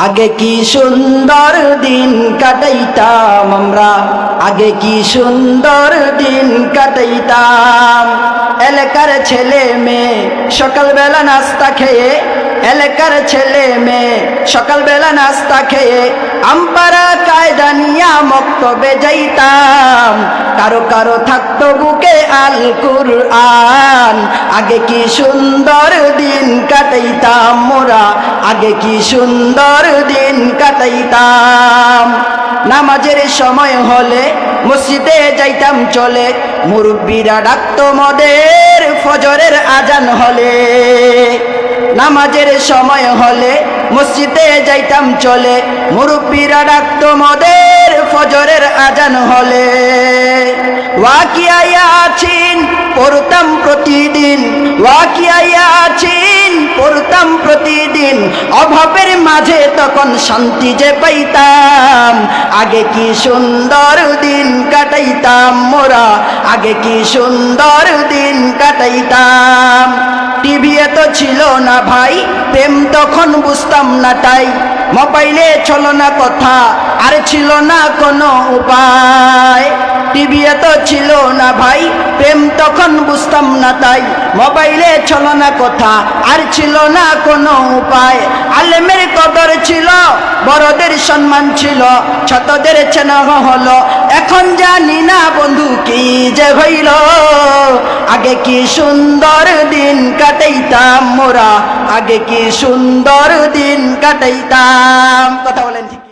আগে কি সুন্দর দিন কাটাইতাম আমরা, আগে কি সুন্দর দিন কাটাইতাম। এলাকার ছেলে মেয়ে সকালবেলা নাস্তা খেয়ে, এলাকার ছেলে মেয়ে সকালবেলা নাস্তা খেয়ে আমপারা কায়দা নিয়া মক্তবে যাইতাম। কারো কারো থাকতো বুকে আল কুরআন। আগে কি সুন্দর দিন কাটাইতাম মোরা, আগে কি সুন্দর দিন কাটাইতাম। নামাজের সময় হলে মসজিদে যাইতাম চলে, মুরব্বীরা ডাকতো মদের ফজরের আজান হলে। নামাজের সময় হলে মসজিদে যাইতাম চলে, মুরব্বীরা ডাকতো মদের ফজরের আজান হলে। ওয়াকিয়া ইয়াছিন পড়তাম প্রতিদিন, ওয়াকিয়া ইয়াছিন পড়তাম প্রতিদিন। অভাবের মাঝে তখন শান্তি যে পাইতাম। আগে কি সুন্দর দিন কাটাইতাম মোরা, আগে কি সুন্দর দিন কাটাইতাম। টিভি এত ছিল না ভাই, প্রেম তখন বুঝতাম না তাই। মোবাইলে চলো না কথা, আর ছিল না কোনো উপায়। টিভি এত ছিল না ভাই, প্রেম তখন বুঝতাম না তাই। মোবাইলে চলো না কথা, আর ছিল না কোনো উপায়। আলেমের কদর ছিল, বড়দের সম্মান ছিল, ছোটদের চেনা হলো। এখন জানি না বন্ধু কি যে হইল। আগে কি সুন্দর দিন কাটাইতাম মোরা, আগে কি সুন্দর দিন কাটাইতাম। কথা বলেন ঠিক।